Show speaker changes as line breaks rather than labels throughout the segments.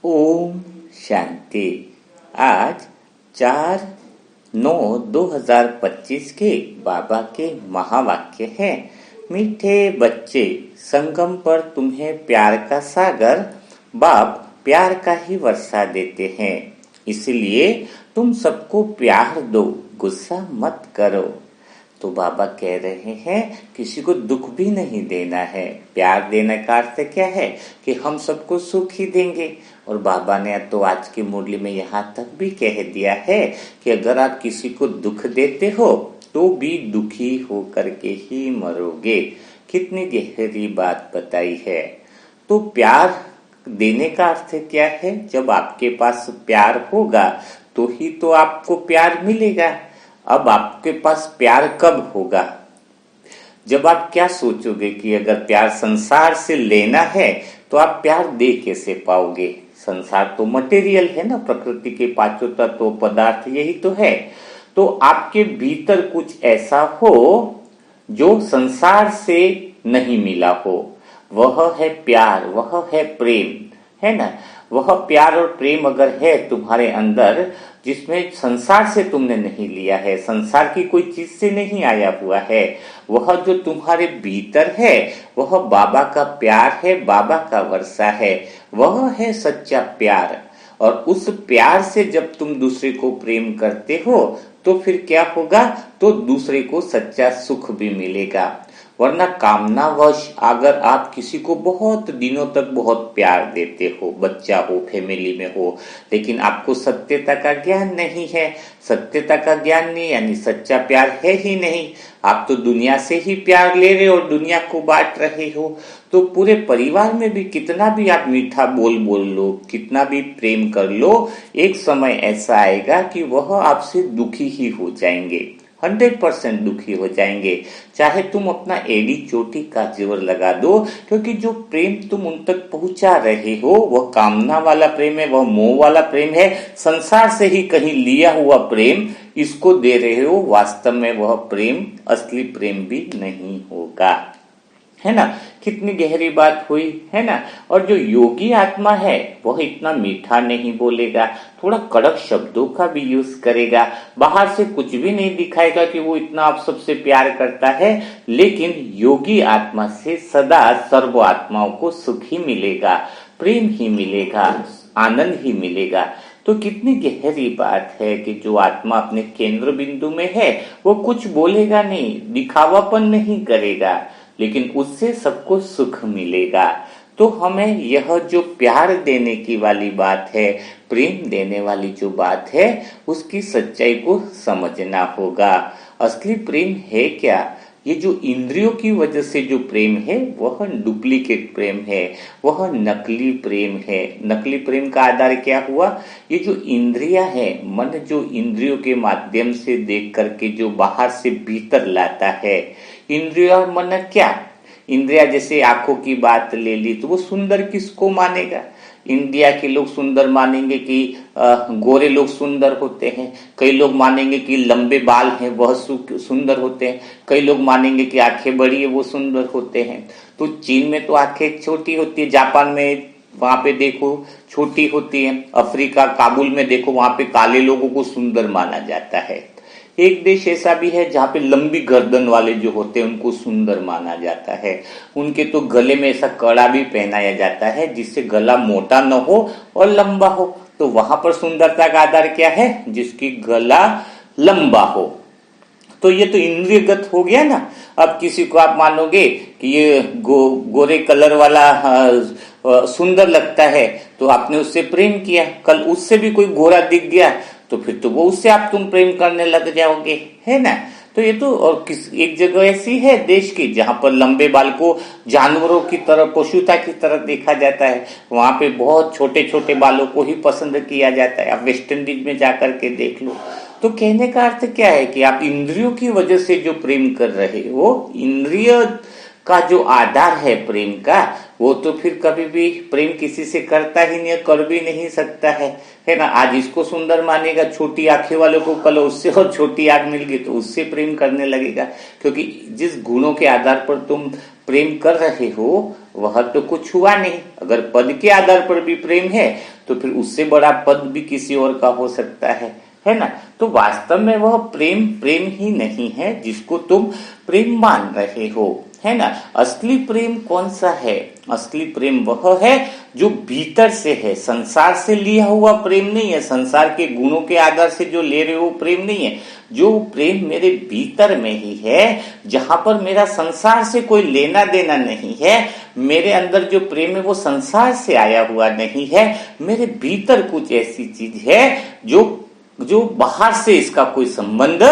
ओम शांति। आज 4/9/2025 के बाबा के महावाक्य है। मीठे बच्चे, संगम पर तुम्हें प्यार का सागर बाप प्यार का ही वर्षा देते हैं, इसलिए तुम सबको प्यार दो, गुस्सा मत करो। तो बाबा कह रहे हैं किसी को दुख भी नहीं देना है। प्यार देने का अर्थ क्या है कि हम सबको सुख ही देंगे। और बाबा ने तो आज की मुरली में यहाँ तक भी कह दिया है कि अगर आप किसी को दुख देते हो तो भी दुखी हो करके ही मरोगे। कितनी गहरी बात बताई है। तो प्यार देने का अर्थ क्या है? जब आपके पास प्यार होगा तो ही तो आपको प्यार मिलेगा। अब आपके पास प्यार कब होगा? जब आप क्या सोचोगे कि अगर प्यार संसार से लेना है तो आप प्यार दे कैसे पाओगे? संसार तो मटेरियल है ना, प्रकृति के पांचों तत्व पदार्थ यही तो है। तो आपके भीतर कुछ ऐसा हो जो संसार से नहीं मिला हो, वह है प्यार, वह है प्रेम, है ना। वह प्यार और प्रेम अगर है तुम्हारे अंदर, जिसमें संसार से तुमने नहीं लिया है, संसार की कोई चीज से नहीं आया हुआ है, वह जो तुम्हारे भीतर है वह बाबा का प्यार है, बाबा का वर्षा है, वह है सच्चा प्यार। और उस प्यार से जब तुम दूसरे को प्रेम करते हो तो फिर क्या होगा? तो दूसरे को सच्चा सुख भी मिलेगा। वरना कामनावश अगर आप किसी को बहुत दिनों तक बहुत प्यार देते हो, बच्चा हो, फैमिली में हो, लेकिन आपको सत्यता का ज्ञान नहीं है, सत्यता का ज्ञान नहीं यानी सच्चा प्यार है ही नहीं, आप तो दुनिया से ही प्यार ले रहे हो और दुनिया को बांट रहे हो, तो पूरे परिवार में भी कितना भी आप मीठा बोल लो, कितना भी प्रेम कर लो, एक समय ऐसा आएगा कि वह आपसे दुखी ही हो जाएंगे, 100% दुखी हो जाएंगे। चाहे तुम अपना एड़ी चोटी का जेवर लगा दो, क्योंकि जो प्रेम तुम उन तक पहुंचा रहे हो वह कामना वाला प्रेम है, वह मोह वाला प्रेम है, संसार से ही कहीं लिया हुआ प्रेम इसको दे रहे हो। वास्तव में वह प्रेम असली प्रेम भी नहीं होगा, है ना। कितनी गहरी बात हुई, है ना। और जो योगी आत्मा है वह इतना मीठा नहीं बोलेगा, थोड़ा कड़क शब्दों का भी यूज करेगा, बाहर से कुछ भी नहीं दिखाएगा कि वो इतना आप सबसे प्यार करता है, लेकिन योगी आत्मा से सदा सर्व आत्माओं को सुख ही मिलेगा, प्रेम ही मिलेगा, आनंद ही मिलेगा। तो कितनी गहरी बात है कि जो आत्मा अपने केंद्र बिंदु में है वो कुछ बोलेगा नहीं, दिखावापन नहीं करेगा, लेकिन उससे सबको सुख मिलेगा। तो हमें यह जो प्यार देने की वाली बात है, प्रेम देने वाली जो बात है, उसकी सच्चाई को समझना होगा। असली प्रेम है क्या? ये जो इंद्रियों की वजह से जो प्रेम है वह डुप्लीकेट प्रेम है, वह नकली प्रेम है। नकली प्रेम का आधार क्या हुआ? ये जो इंद्रियां है, मन जो इंद्रियों के माध्यम से देख करके जो बाहर से भीतर लाता है, इंद्रिया और मन क्या? इंद्रिया जैसे आंखों की बात ले ली तो वो सुंदर किसको मानेगा? इंडिया के लोग सुंदर मानेंगे कि गोरे लोग सुंदर होते हैं, कई लोग मानेंगे कि लंबे बाल हैं वह सुंदर होते हैं, कई लोग मानेंगे कि आंखें बड़ी है वो सुंदर होते हैं। तो चीन में तो आंखें छोटी होती है, जापान में वहां पे देखो छोटी होती है, अफ्रीका काबुल में देखो वहां पे काले लोगों को सुंदर माना जाता है। एक देश ऐसा भी है जहाँ पे लंबी गर्दन वाले जो होते हैं उनको सुंदर माना जाता है, उनके तो गले में ऐसा कड़ा भी पहनाया जाता है जिससे गला मोटा न हो और लंबा हो। तो वहां पर सुंदरता का आधार क्या है? जिसकी गला लंबा हो। तो ये तो इंद्रियगत हो गया ना। अब किसी को आप मानोगे कि ये गोरे कलर वाला सुंदर लगता है तो आपने उससे प्रेम किया, कल उससे भी कोई गोरा दिख गया तो फिर तो वो उससे आप तुम प्रेम करने लग जाओगे, है ना। तो ये तो और एक जगह ऐसी है देश की जहां पर लंबे बाल को जानवरों की तरह, पशुता की तरह देखा जाता है, वहां पे बहुत छोटे छोटे बालों को ही पसंद किया जाता है। आप वेस्ट इंडीज में जाकर के देख लो। तो कहने का अर्थ क्या है कि आप इंद्रियों की वजह से जो प्रेम कर रहे हो, इंद्रिय का जो आधार है प्रेम का, वो तो फिर कभी भी प्रेम किसी से करता ही नहीं, कर भी नहीं सकता है ना। आज इसको सुंदर मानेगा, छोटी आंखें वालों को कल उससे और छोटी आंख मिल गई तो उससे प्रेम करने लगेगा, क्योंकि जिस गुणों के आधार पर तुम प्रेम कर रहे हो वह तो कुछ हुआ नहीं। अगर पद के आधार पर भी प्रेम है तो फिर उससे बड़ा पद भी किसी और का हो सकता है ना। तो वास्तव में वह प्रेम प्रेम ही नहीं है जिसको तुम प्रेम मान रहे हो, है ना। असली प्रेम कौन सा है? असली प्रेम वह है जो भीतर से है, संसार से लिया हुआ प्रेम नहीं है, संसार के गुणों के आधार से जो ले रहे हो प्रेम नहीं है। जो प्रेम मेरे भीतर में ही है, जहां पर मेरा संसार से कोई लेना देना नहीं है, मेरे अंदर जो प्रेम है वो संसार से आया हुआ नहीं है, मेरे भीतर कुछ ऐसी चीज है जो बाहर से इसका कोई संबंध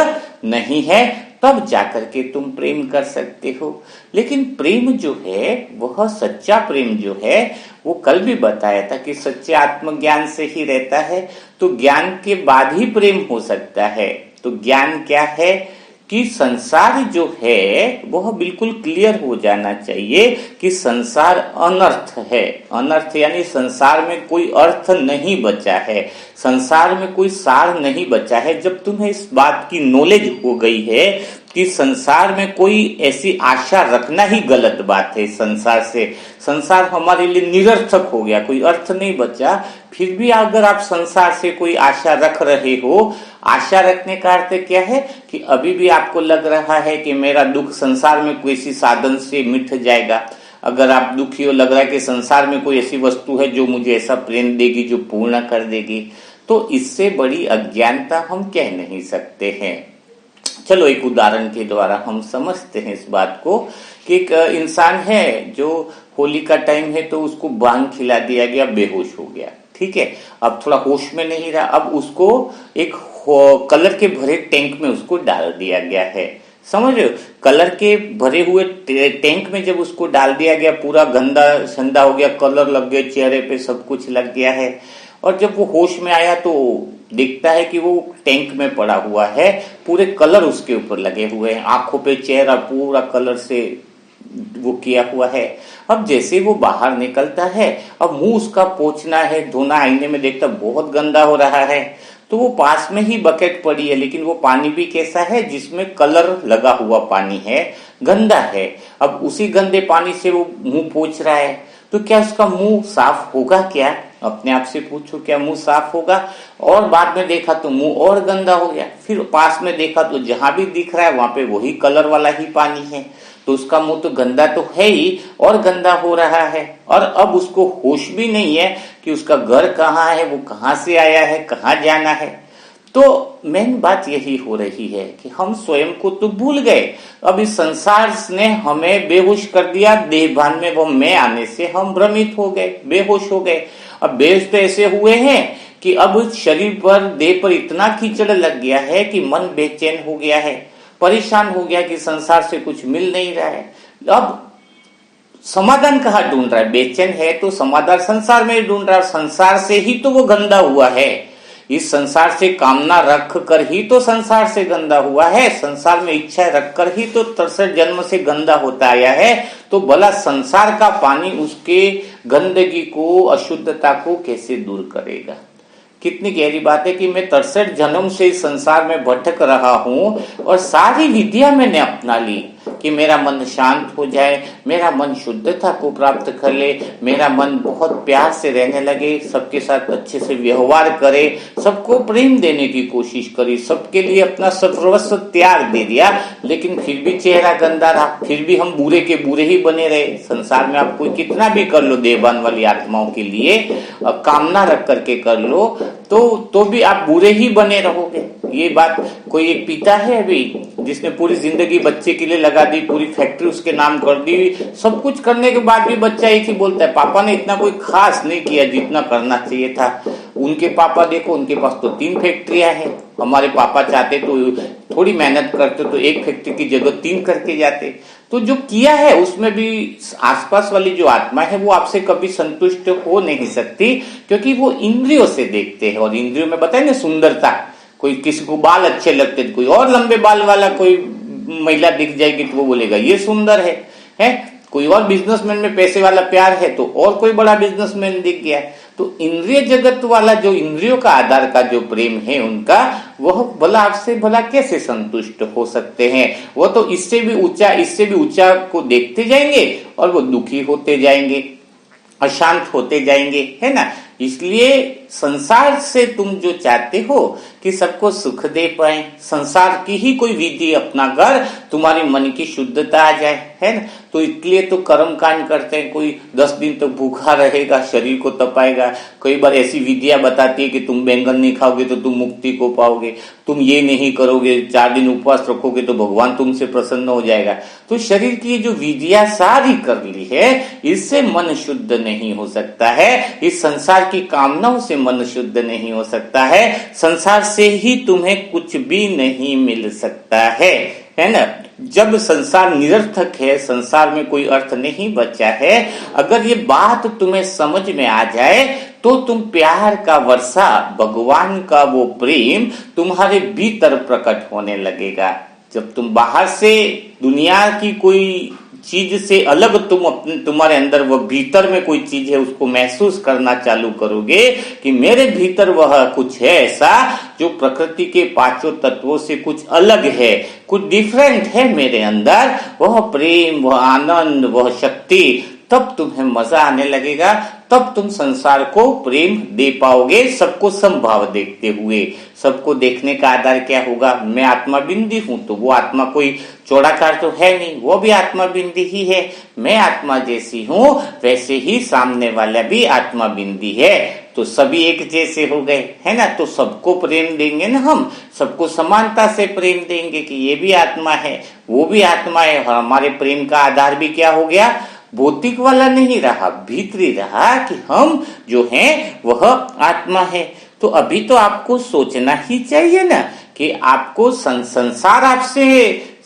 नहीं है, तब जाकर के तुम प्रेम कर सकते हो। लेकिन प्रेम जो है वह सच्चा प्रेम जो है, वो कल भी बताया था कि सच्चे आत्मज्ञान से ही रहता है, तो ज्ञान के बाद ही प्रेम हो सकता है। तो ज्ञान क्या है कि संसार जो है वह बिल्कुल क्लियर हो जाना चाहिए कि संसार अनर्थ है। अनर्थ यानी संसार में कोई अर्थ नहीं बचा है, संसार में कोई सार नहीं बचा है। जब तुम्हें इस बात की नॉलेज हो गई है कि संसार में कोई ऐसी आशा रखना ही गलत बात है, संसार हमारे लिए निरर्थक हो गया, कोई अर्थ नहीं बचा, फिर भी अगर आप संसार से कोई आशा रख रहे हो, आशा रखने का अर्थ क्या है कि अभी भी आपको लग रहा है कि मेरा दुख संसार में किसी साधन से मिट जाएगा। अगर आप दुखी हो, लग रहा है कि संसार में कोई ऐसी वस्तु है जो मुझे ऐसा प्रेम देगी, जो पूर्ण कर देगी, तो इससे बड़ी अज्ञानता हम कह नहीं सकते हैं। चलो एक उदाहरण के द्वारा हम समझते हैं इस बात को कि एक इंसान है जो होली का टाइम है तो उसको भांग खिला दिया गया, बेहोश हो गया, ठीक है। अब थोड़ा होश में नहीं रहा, अब उसको एक कलर के भरे टैंक में उसको डाल दिया गया है, समझ रहे हो। कलर के भरे हुए टैंक में जब उसको डाल दिया गया, पूरा गंदा संदा हो गया, कलर लग गया चेहरे पे, सब कुछ लग गया है। और जब वो होश में आया तो दिखता है कि वो टैंक में पड़ा हुआ है, पूरे कलर उसके ऊपर लगे हुए हैं, आंखों पे चेहरा पूरा कलर से वो किया हुआ है। अब जैसे वो बाहर निकलता है, अब मुंह उसका पोंछना है, धोना, आईने में देखता बहुत गंदा हो रहा है, तो वो पास में ही बकेट पड़ी है, लेकिन वो पानी भी कैसा है जिसमें कलर लगा हुआ पानी है, गंदा है। अब उसी गंदे पानी से वो मुंह पोंछ रहा है, तो क्या उसका मुंह साफ होगा? क्या अपने आप से पूछो, क्या मुंह साफ होगा? और बाद में देखा तो मुंह और गंदा हो गया, फिर पास में देखा तो जहां भी दिख रहा है वहां पे वही कलर वाला ही पानी है, तो उसका मुंह तो गंदा तो है ही और गंदा हो रहा है। और अब उसको होश भी नहीं है कि उसका घर कहाँ है, वो कहाँ से आया है, कहाँ जाना है। तो मेन बात यही हो रही है कि हम स्वयं को तो भूल गए, अब इस संसार ने हमें बेहोश कर दिया, देहभान में वो मैं आने से हम भ्रमित हो गए, बेहोश हो गए। अब बेहोश तो ऐसे हुए हैं कि अब शरीर पर, देह पर इतना कीचड़ लग गया है कि मन बेचैन हो गया है, परेशान हो गया कि संसार से कुछ मिल नहीं रहा है। अब समाधान कहाँ ढूंढ रहा है? बेचैन है तो समाधान संसार में ढूंढ रहा है, संसार से ही तो वो गंदा हुआ है, इस संसार से कामना रख कर ही तो संसार से गंदा हुआ है, संसार में इच्छा रख कर ही तो 63 जन्म से गंदा होता आया है। तो भला संसार का पानी उसके गंदगी को, अशुद्धता को कैसे दूर करेगा? कितनी गहरी बात है कि मैं 63 जन्म से इस संसार में भटक रहा हूं और सारी विधियां मैंने अपना ली कि मेरा मन शांत हो जाए, मेरा मन शुद्धता को प्राप्त कर ले, मेरा मन बहुत प्यार से रहने लगे, सबके साथ अच्छे से व्यवहार करे, सबको प्रेम देने की कोशिश करी, सबके लिए अपना सर्वस्व त्याग दे दिया, लेकिन फिर भी चेहरा गंदा रहा, फिर भी हम बुरे के बुरे ही बने रहे। संसार में आप कोई कितना भी कर लो देवान वाली आत्माओं के लिए, कामना रख करके कर लो तो भी आप बुरे ही बने रहोगे। ये बात कोई एक पिता है अभी जिसने पूरी जिंदगी बच्चे के लिए लगा दी, पूरी फैक्ट्री उसके नाम कर दी, सब कुछ करने के बाद भी बच्चा एक ही बोलता है, पापा ने इतना कोई खास नहीं किया जितना करना चाहिए था। उनके पापा देखो, उनके पास तो 3 फैक्ट्रियां हैं, हमारे पापा चाहते तो थोड़ी मेहनत करते तो 1 फैक्ट्री की जगह 3 करके जाते। तो जो किया है उसमें भी आसपास वाली जो आत्मा है वो आपसे कभी संतुष्ट हो नहीं सकती, क्योंकि वो इंद्रियों से देखते हैं, और इंद्रियों में बताए ना सुंदरता, कोई किसी को बाल अच्छे लगते, कोई और लंबे बाल वाला कोई महिला दिख जाएगी तो वो बोलेगा ये सुंदर है है। कोई और बिजनेसमैन में पैसे वाला प्यार है तो और कोई बड़ा बिजनेसमैन दिख गया। तो इंद्रिय जगत वाला जो इंद्रियों का आधार का जो प्रेम है उनका, वह भला आपसे भला कैसे संतुष्ट हो सकते हैं। वो तो इससे भी ऊंचा को देखते जाएंगे और वो दुखी होते जाएंगे, अशांत होते जाएंगे, है ना। इसलिए संसार से तुम जो चाहते हो कि सबको सुख दे पाए, संसार की ही कोई विधि अपना कर, तुम्हारी मन की शुद्धता आ जाए, है ना। तो इसलिए तो कर्म कांड करते हैं। कोई 10 दिन तक तो भूखा रहेगा, शरीर को तपाएगा। कई बार ऐसी विधियां बताती है कि तुम बैंगन नहीं खाओगे तो तुम मुक्ति को पाओगे, तुम ये नहीं करोगे, 4 दिन उपवास रखोगे तो भगवान तुमसे प्रसन्न हो जाएगा। तो शरीर की जो विधियां सारी कर ली है, इससे मन शुद्ध नहीं हो सकता है। इस संसार की कामनाओं से मन शुद्ध नहीं हो सकता है। संसार से ही तुम्हें कुछ भी नहीं मिल सकता है ना। जब संसार निरर्थक है, संसार में कोई अर्थ नहीं बचा है, अगर ये बात तुम्हें समझ में आ जाए तो तुम प्यार का वर्षा, भगवान का वो प्रेम तुम्हारे भीतर प्रकट होने लगेगा। जब तुम बाहर से दुनिया की कोई चीज से अलग तुम्हारे अंदर वह भीतर में कोई चीज है उसको महसूस करना चालू करोगे कि मेरे भीतर वह कुछ है ऐसा जो प्रकृति के 5 तत्वों से कुछ अलग है, कुछ डिफरेंट है मेरे अंदर, वह प्रेम, वह आनंद, वह शक्ति, तब तुम्हें मजा आने लगेगा। तब तुम संसार को प्रेम दे पाओगे, सबको समभाव देखते हुए। सबको देखने का आधार क्या होगा, मैं आत्मा बिंदी हूं तो वो आत्मा कोई चौड़ाकार तो है नहीं, वो भी आत्मा बिंदी ही है। मैं आत्मा जैसी हूं वैसे ही सामने वाला भी आत्मा बिंदी है, तो सभी एक जैसे हो गए, है ना। तो सबको प्रेम देंगे ना, हम सबको समानता से प्रेम देंगे कि ये भी आत्मा है, वो भी आत्मा है। और हमारे प्रेम का आधार भी क्या हो गया, भौतिक वाला नहीं रहा, भीतरी रहा कि हम जो हैं वह आत्मा है। तो अभी तो आपको सोचना ही चाहिए ना कि आपको संसार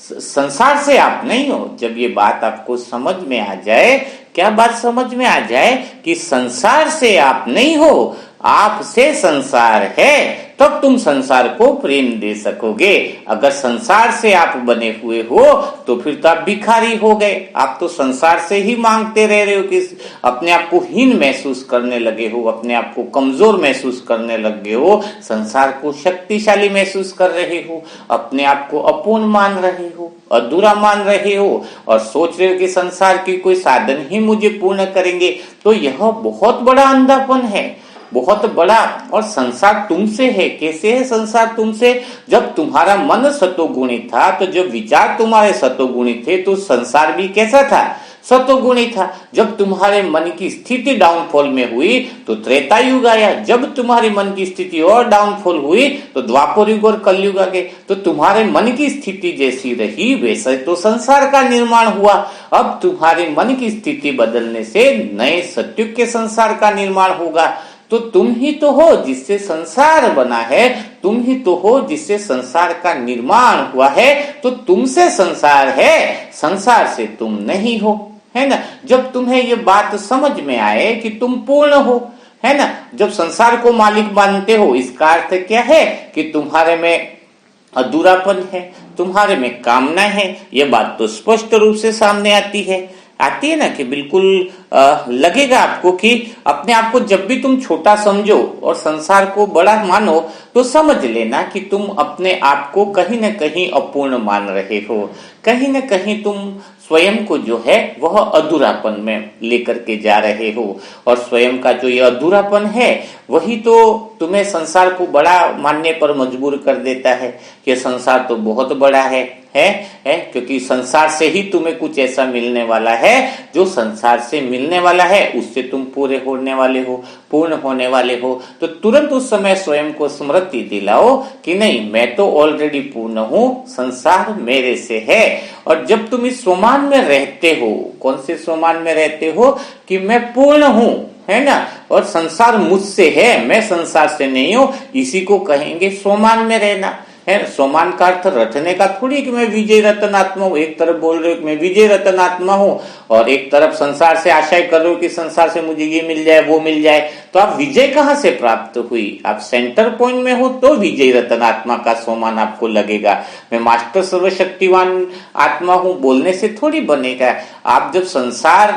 संसार से आप नहीं हो। जब ये बात आपको समझ में आ जाए, क्या बात समझ में आ जाए कि संसार से आप नहीं हो, आपसे संसार है, तब तुम संसार को प्रेम दे सकोगे। अगर संसार से आप बने हुए हो तो फिर तो आप भिखारी हो गए। आप तो संसार से ही मांगते रह रहे हो कि अपने आप को हीन महसूस करने लगे हो, अपने आप को कमजोर महसूस करने लगे हो, संसार को शक्तिशाली महसूस कर रहे हो, अपने आप को अपूर्ण मान रहे हो, अधूरा मान रहे हो और सोच रहे हो कि संसार की कोई साधन ही मुझे पूर्ण करेंगे। तो यह बहुत बड़ा अंधापन है, बहुत बड़ा। और संसार तुमसे है। कैसे है संसार तुमसे, जब तुम्हारा मन सतोगुणी था, तो जब विचार तुम्हारे सतोगुणी थे तो संसार भी कैसा था, सतोगुणी था। जब तुम्हारे मन की स्थिति डाउनफॉल में हुई तो त्रेता युग आया, जब तुम्हारे मन की स्थिति और डाउनफॉल हुई तो द्वापर युग और कलयुग आ गए। तो तुम्हारे मन की स्थिति जैसी रही वैसे तो संसार का निर्माण हुआ। अब तुम्हारे मन की स्थिति बदलने से नए सतयुग के संसार का निर्माण होगा। तो तुम ही तो हो जिससे संसार बना है, तुम ही तो हो जिससे संसार का निर्माण हुआ है। तो तुमसे संसार है, संसार से तुम नहीं हो, है ना। जब तुम्हें ये बात समझ में आए कि तुम पूर्ण हो, है ना, जब संसार को मालिक मानते हो, इसका अर्थ क्या है कि तुम्हारे में अधूरापन है, तुम्हारे में कामना है। ये बात तो स्पष्ट रूप से सामने आती है ना कि बिल्कुल लगेगा आपको कि अपने आप को जब भी तुम छोटा समझो और संसार को बड़ा मानो तो समझ लेना कि तुम अपने आप को कहीं न कहीं अपूर्ण मान रहे हो, कहीं न कहीं तुम स्वयं को जो है वह अधूरापन में लेकर के जा रहे हो। और स्वयं का जो ये अधूरापन है वही तो तुम्हें संसार को बड़ा मानने पर मजबूर कर देता है कि संसार तो बहुत बड़ा है क्योंकि संसार से ही तुम्हें कुछ ऐसा मिलने वाला है जो संसार से मिलने वाला है, उससे तुम पूरे होने वाले हो, पूर्ण होने वाले हो। तो तुरंत उस समय स्वयं को स्मृति दिलाओ कि नहीं, मैं तो ऑलरेडी पूर्ण हूँ, संसार मेरे से है। और जब तुम इस स्वमान में रहते हो, कौन से स्वमान में रहते हो कि मैं पूर्ण हूँ, है ना, और संसार मुझसे है, मैं संसार से नहीं हूँ, इसी को कहेंगे स्वमान में रहना। है। सोमान का अर्थ रटने का थोड़ी कि मैं विजय रत्नात्मा हूँ, एक तरफ बोल रहे हो कि मैं विजय रत्नात्मा हूँ और एक तरफ संसार से आशय कर रहे हो कि संसार से मुझे ये मिल जाए वो मिल जाए, तो आप विजय कहाँ से प्राप्त हुई? आप सेंटर पॉइंट में हो तो विजय रत्नात्मा का सोमान आपको लगेगा। मैं मास्टर सर्वशक्तिवान आत्मा हूँ बोलने से थोड़ी बनेगा। आप जब संसार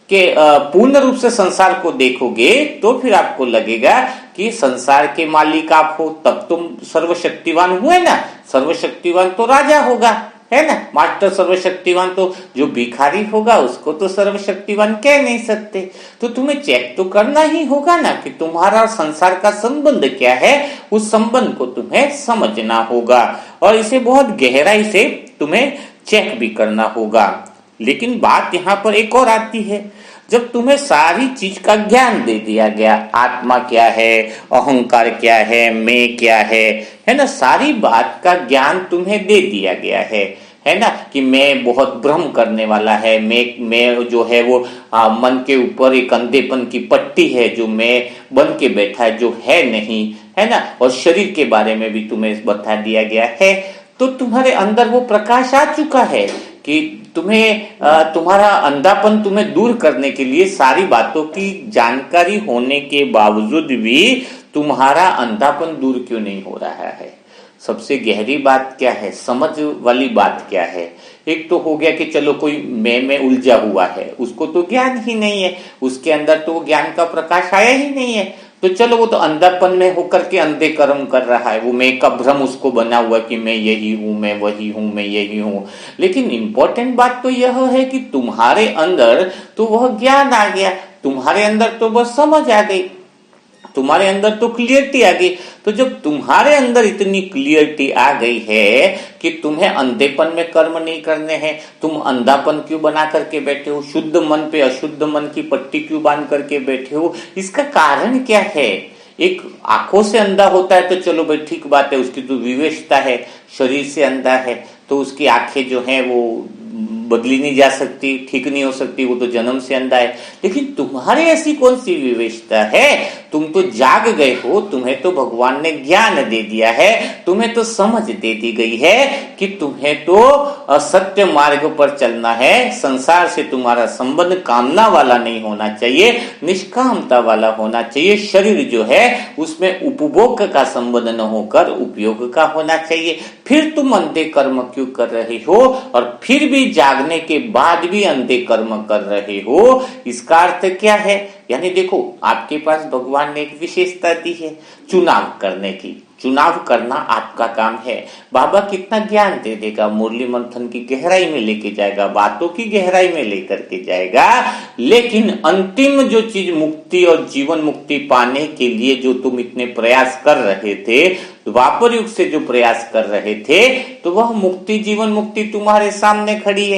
के पूर्ण रूप से संसार को देखोगे तो फिर आपको लगेगा कि संसार के मालिक आप हो, तब तुम सर्वशक्तिवान हुए ना। सर्वशक्तिवान तो राजा होगा, है ना। मास्टर सर्वशक्तिवान तो जो भिखारी होगा उसको तो सर्वशक्तिवान कह नहीं सकते। तो तुम्हें चेक तो करना ही होगा ना कि तुम्हारा और संसार का संबंध क्या है। उस संबंध को तुम्हें समझना होगा और इसे बहुत गहराई से तुम्हें चेक भी करना होगा। लेकिन बात यहाँ पर एक और आती है, जब तुम्हें सारी चीज का ज्ञान दे दिया गया, आत्मा क्या है, अहंकार क्या है, मैं क्या है ना, सारी बात का ज्ञान तुम्हें दे दिया गया है ना, कि मैं बहुत भ्रम करने वाला है, मैं जो है वो मन के ऊपर एक अंधेपन की पट्टी है जो मैं बन के बैठा है, जो है नहीं, है ना। और शरीर के बारे में भी तुम्हें बता दिया गया है। तो तुम्हारे अंदर वो प्रकाश आ चुका है कि तुम्हें तुम्हारा अंधापन तुम्हें दूर करने के लिए सारी बातों की जानकारी होने के बावजूद भी तुम्हारा अंधापन दूर क्यों नहीं हो रहा है। सबसे गहरी बात क्या है, समझ वाली बात क्या है। एक तो हो गया कि चलो कोई मैं में उलझा हुआ है, उसको तो ज्ञान ही नहीं है, उसके अंदर तो ज्ञान का प्रकाश आया ही नहीं है, तो चलो वो तो अंधापन में होकर के अंधे कर्म कर रहा है। वो मैं का भ्रम उसको बना हुआ कि मैं यही हूं, मैं वही हूं, मैं यही हूं। लेकिन इंपॉर्टेंट बात तो यह है कि तुम्हारे अंदर तो वह ज्ञान आ गया, तुम्हारे अंदर तो बस समझ आ गई, तुम्हारे अंदर तो क्लियरिटी आ गई। तो जब तुम्हारे अंदर इतनी क्लियरिटी आ गई है कि तुम्हें अंधेपन में कर्म नहीं करने हैं, तुम अंधापन क्यों बना करके बैठे हो, शुद्ध मन पे अशुद्ध मन की पट्टी क्यों बांध करके बैठे हो, इसका कारण क्या है। एक आंखों से अंधा होता है तो चलो भाई ठीक बात है, उसकी तो विवेकता है। शरीर से अंधा है तो उसकी आंखें जो है वो बदली नहीं जा सकती, ठीक नहीं हो सकती, वो तो जन्म से अंधा है। लेकिन तुम्हारे ऐसी कौन सी विवेकता है, तुम तो जाग गए हो, तुम्हें तो भगवान ने ज्ञान दे दिया है, तुम्हें तो समझ दे दी गई है कि तुम्हें तो सत्य मार्ग पर चलना है। संसार से तुम्हारा संबंध कामना वाला नहीं होना चाहिए, निष्कामता वाला होना चाहिए। शरीर जो है उसमें उपभोग का संबंध न होकर उपयोग का होना चाहिए। फिर तुम अंधे कर्म क्यों कर रहे हो और फिर भी जागने के बाद भी अंधे कर्म कर रहे हो, इसका अर्थ क्या है। यानी देखो, आपके पास भगवान ने एक विशेषता दी है चुनाव करने की। चुनाव करना आपका काम है। बाबा कितना ज्ञान दे देगा, मुरली मंथन की गहराई में लेके जाएगा, बातों की गहराई में लेकर के जाएगा, लेकिन अंतिम जो चीज मुक्ति और जीवन मुक्ति पाने के लिए जो तुम इतने प्रयास कर रहे थे, द्वापर युग से जो प्रयास कर रहे थे, तो वह मुक्ति जीवन मुक्ति तुम्हारे सामने खड़ी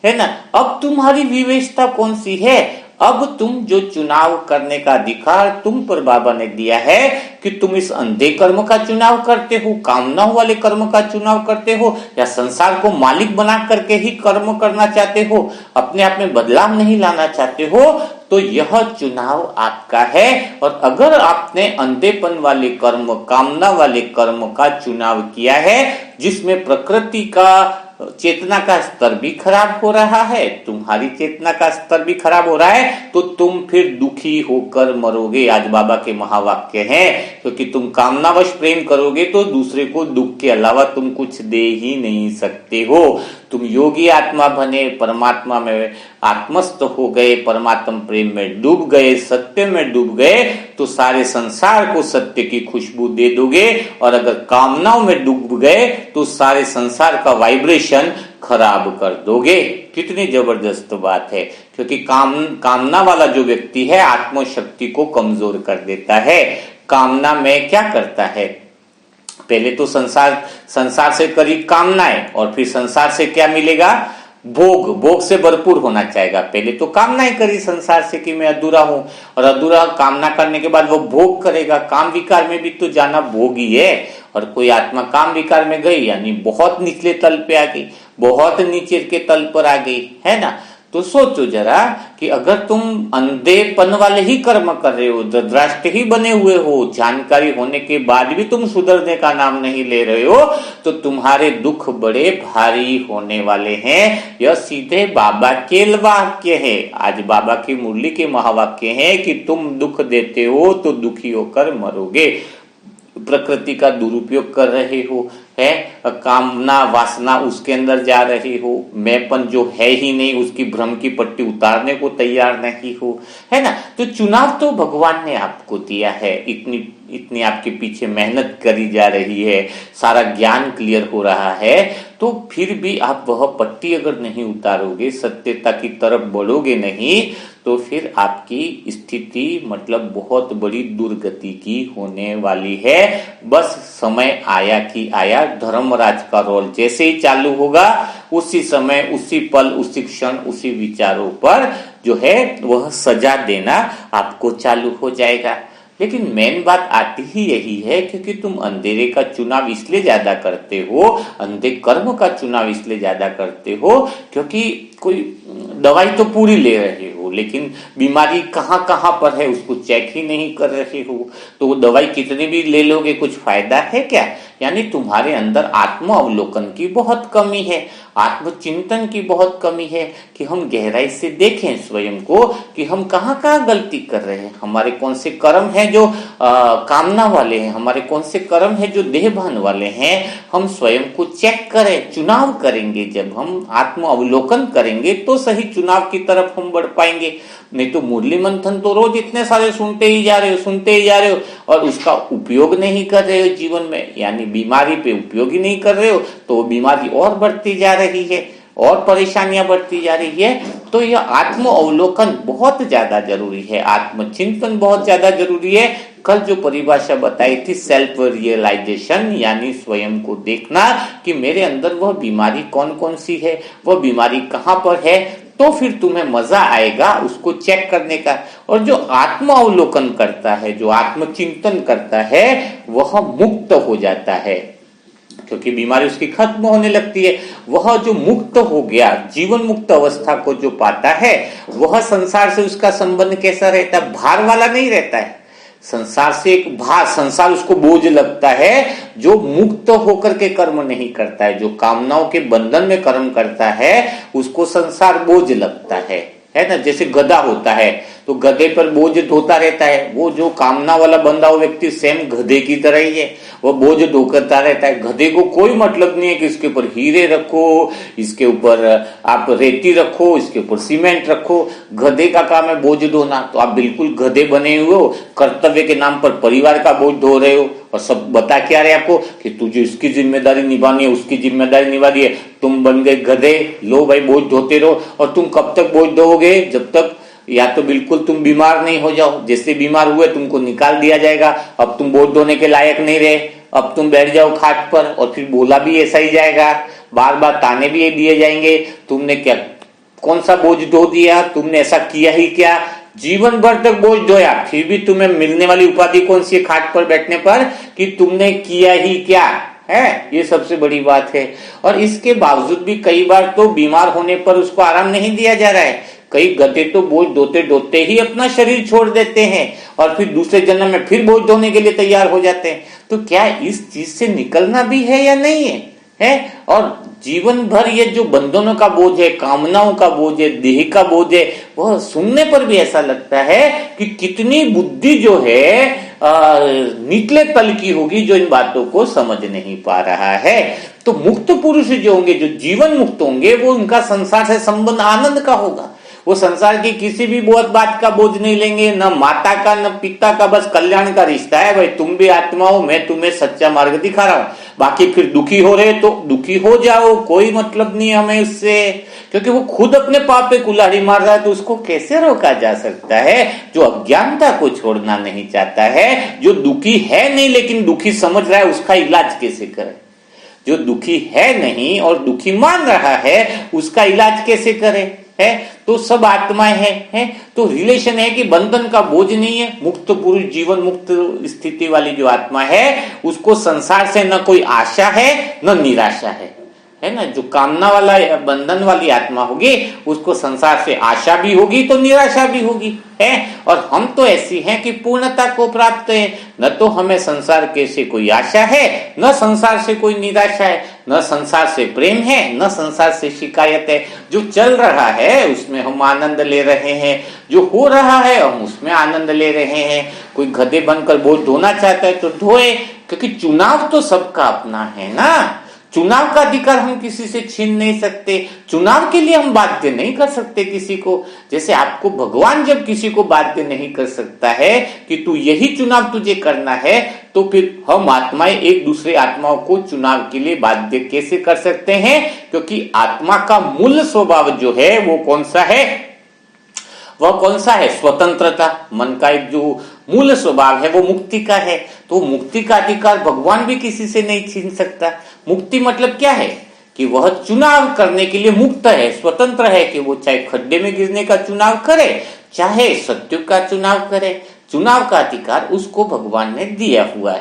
है ना। अब तुम्हारी विवेकता कौन सी है। अब तुम जो चुनाव करने का अधिकार तुम पर बाबा ने दिया है कि तुम इस अंधे कर्म का चुनाव करते हो, कामनाओं वाले कर्म का चुनाव करते हो, या संसार को मालिक बना करके ही कर्म करना चाहते हो, अपने आप में बदलाव नहीं लाना चाहते हो, तो यह चुनाव आपका है। और अगर आपने अंधेपन वाले कर्म, कामना वाले कर्म का चुनाव किया है, जिसमें प्रकृति का चेतना का स्तर भी खराब हो रहा है, तुम्हारी चेतना का स्तर भी खराब हो रहा है, तो तुम फिर दुखी होकर मरोगे। आज बाबा के महावाक्य हैं, क्योंकि तुम कामनावश प्रेम करोगे तो दूसरे को दुख के अलावा तुम कुछ दे ही नहीं सकते हो। तुम योगी आत्मा बने, परमात्मा में आत्मस्थ हो गए, परमात्म प्रेम में डूब गए, सत्य में डूब गए, तो सारे संसार को सत्य की खुशबू दे दोगे। और अगर कामनाओं में डूब गए तो सारे संसार का वाइब्रेशन खराब कर दोगे। कितनी जबरदस्त बात है, क्योंकि कामना वाला जो व्यक्ति है आत्मशक्ति को कमजोर कर देता है। कामना में क्या करता है, पहले तो संसार से करी कामनाएं, और फिर संसार से क्या मिलेगा, भोग से भरपूर होना चाहेगा। पहले तो कामनाएं करी संसार से कि मैं अधूरा हूं, और अधूरा कामना करने के बाद वो भोग करेगा। काम विकार में भी तो जाना भोग ही है। और कोई आत्मा काम विकार में गई यानी बहुत निचले तल पे आ गई, बहुत नीचे के तल पर आ गई, है ना। तो सोचो जरा कि अगर तुम अंधेपन वाले ही कर्म कर रहे हो, धृतराष्ट्र ही बने हुए हो, जानकारी होने के बाद भी तुम सुधरने का नाम नहीं ले रहे हो, तो तुम्हारे दुख बड़े भारी होने वाले हैं। यह सीधे बाबा के वाक्य है, आज बाबा की मुरली के महावाक्य है कि तुम दुख देते हो तो दुखी होकर मरोगे। प्रकृति का दुरुपयोग कर रहे हो, है कामना वासना उसके अंदर जा रहे हो, मैंपन जो है ही नहीं उसकी भ्रम की पट्टी उतारने को तैयार नहीं हो, है ना। तो चुनाव तो भगवान ने आपको दिया है, इतनी इतनी आपके पीछे मेहनत करी जा रही है, सारा ज्ञान क्लियर हो रहा है, तो फिर भी आप वह पट्टी अगर नहीं उतारोगे, सत्यता की तरफ बढ़ोगे नहीं, तो फिर आपकी स्थिति मतलब बहुत बड़ी दुर्गति की होने वाली है। बस समय आया कि आया, धर्मराज का रोल जैसे ही चालू होगा, उसी समय, उसी पल, उसी क्षण, उसी विचारों पर जो है वह सजा देना आपको चालू हो जाएगा। लेकिन मेन बात आती ही यही है, क्योंकि तुम अंधेरे का चुनाव इसलिए ज्यादा करते हो, अंधे कर्म का चुनाव इसलिए ज्यादा करते हो, क्योंकि कोई दवाई तो पूरी ले रहे हो, लेकिन बीमारी कहाँ कहाँ पर है उसको चेक ही नहीं कर रहे हो। तो वो दवाई कितनी भी ले लोगे कुछ फायदा है क्या? यानी तुम्हारे अंदर आत्म अवलोकन की बहुत कमी है, आत्मचिंतन की बहुत कमी है, कि हम गहराई से देखें स्वयं को कि हम कहाँ कहाँ गलती कर रहे हैं, हमारे कौन से कर्म हैं जो कामना वाले हैं, हमारे कौन से कर्म हैं जो देहभान वाले हैं। हम स्वयं को चेक करें। चुनाव करेंगे, जब हम आत्म अवलोकन करेंगे तो सही चुनाव की तरफ हम बढ़ पाएंगे। नहीं तो मुरली मंथन तो रोज इतने सारे सुनते ही जा रहे हो और उसका उपयोग नहीं कर रहे हो जीवन में, यानी बीमारी पे उपयोग ही नहीं कर रहे हो, तो वो बीमारी और बढ़ती जा रही है और परेशानियां बढ़ती जा रही है। तो यह आत्म अवलोकन बहुत ज्यादा जरूरी है, आत्मचिंतन बहुत ज्यादा जरूरी है। कल जो परिभाषा बताई थी सेल्फ रियलाइजेशन, यानी स्वयं को देखना कि मेरे अंदर वह बीमारी कौन कौन सी है, वह बीमारी कहाँ पर है, तो फिर तुम्हें मजा आएगा उसको चेक करने का। और जो आत्म अवलोकन करता है, जो आत्मचिंतन करता है, वह मुक्त हो जाता है, क्योंकि बीमारी उसकी खत्म होने लगती है। वह जो मुक्त हो गया, जीवन मुक्त अवस्था को जो पाता है, वह संसार से उसका संबंध कैसा रहता है? भार वाला नहीं रहता है। संसार से एक भार, संसार उसको बोझ लगता है। जो मुक्त होकर के कर्म नहीं करता है, जो कामनाओं के बंधन में कर्म करता है, उसको संसार बोझ लगता है ना। जैसे गधा होता है तो गधे पर बोझ ढोता रहता है, वो जो कामना वाला बंधा हुआ व्यक्ति सेम गधे की तरह ही है, वो बोझ ढोकता रहता है। गधे को कोई मतलब नहीं है कि इसके ऊपर हीरे रखो, इसके ऊपर आप रेती रखो, इसके ऊपर सीमेंट रखो। गधे का काम है बोझ ढोना। तो आप बिल्कुल गधे बने हुए हो, कर्तव्य के नाम पर परिवार का बोझ ढो रहे हो, और सब बता क्या रहे आपको कि तुझे इसकी जिम्मेदारी निभानी है, उसकी जिम्मेदारी निभानी है। तुम बन गए गधे, लो भाई बोझ ढोते रहो। और तुम कब तक बोझ ढोओगे? जब तक या तो बिल्कुल तुम बीमार नहीं हो जाओ, जैसे बीमार हुए तुमको निकाल दिया जाएगा, अब तुम बोझ ढोने के लायक नहीं रहे, अब तुम बैठ जाओ खाट पर, और फिर बोला भी ऐसा ही जाएगा, बार बार ताने भी दिए जाएंगे, तुमने क्या कौन सा बोझ ढो दिया, तुमने ऐसा किया ही क्या, जीवन भर तक बोझ ढोया, फिर भी तुम्हें मिलने वाली उपाधि कौन सी है खाट पर बैठने पर, कि तुमने किया ही क्या है। ये सबसे बड़ी बात है। और इसके बावजूद भी कई बार तो बीमार होने पर उसको आराम नहीं दिया जा रहा है। कई गधे तो बोझ ढोते ढोते ही अपना शरीर छोड़ देते हैं और फिर दूसरे जन्म में फिर बोझ ढोने के लिए तैयार हो जाते हैं। तो क्या इस चीज से निकलना भी है या नहीं है? और जीवन भर ये जो बंधनों का बोझ है, कामनाओं का बोझ है, देह का बोझ है, वह सुनने पर भी ऐसा लगता है कि कितनी बुद्धि जो है निचले तल की होगी, जो इन बातों को समझ नहीं पा रहा है। तो मुक्त पुरुष जो होंगे, जो जीवन मुक्त होंगे, वो उनका संसार से संबंध आनंद का होगा। वो संसार की किसी भी बहुत बात का बोझ नहीं लेंगे, न माता का न पिता का, बस कल्याण का रिश्ता है। भाई तुम भी आत्मा हो, मैं तुम्हें सच्चा मार्ग दिखा रहा हूं, बाकी फिर दुखी हो रहे तो दुखी हो जाओ, कोई मतलब नहीं हमें उससे, क्योंकि वो खुद अपने पाप पे कुल्हाड़ी मार रहा है, तो उसको कैसे रोका जा सकता है? जो अज्ञानता को छोड़ना नहीं चाहता है, जो दुखी है नहीं लेकिन दुखी समझ रहा है, उसका इलाज कैसे करे? जो दुखी है नहीं और दुखी मान रहा है, उसका इलाज कैसे करे? है तो सब आत्माएं हैं। तो रिलेशन है कि बंधन का बोझ नहीं है। मुक्त पुरुष, जीवन मुक्त स्थिति वाली जो आत्मा है, उसको संसार से न कोई आशा है न निराशा है। है ना। जो कामना वाला बंधन वाली आत्मा होगी उसको संसार से आशा भी होगी तो निराशा भी होगी, है। और हम तो ऐसी हैं कि पूर्णता को प्राप्त है, न तो हमें संसार के से कोई आशा है, न संसार से कोई निराशा है, न संसार से प्रेम है, न संसार से शिकायत है। जो चल रहा है उसमें हम आनंद ले रहे हैं, जो हो रहा है हम उसमें आनंद ले रहे हैं। कोई गधे बनकर बोझ ढोना चाहता है तो ढोए, क्योंकि चुनाव तो सबका अपना है ना। चुनाव का अधिकार हम किसी से छीन नहीं सकते, चुनाव के लिए हम बाध्य नहीं कर सकते किसी को। जैसे आपको भगवान जब किसी को बाध्य नहीं कर सकता है कि तू यही चुनाव तुझे करना है, तो फिर हम आत्माएं एक दूसरे आत्माओं को चुनाव के लिए बाध्य कैसे कर सकते हैं? क्योंकि आत्मा का मूल स्वभाव जो है वो कौन सा है? वह कौन सा है? स्वतंत्रता। मन का एक जो मूल स्वभाव है वो मुक्ति का है, तो मुक्ति का अधिकार भगवान भी किसी से नहीं छीन सकता। मुक्ति मतलब क्या है? कि वह चुनाव करने के लिए मुक्त है, स्वतंत्र है, कि वो चाहे खड्डे में गिरने का चुनाव करे, चाहे सत्य का चुनाव करे। चुनाव का अधिकार उसको भगवान ने दिया हुआ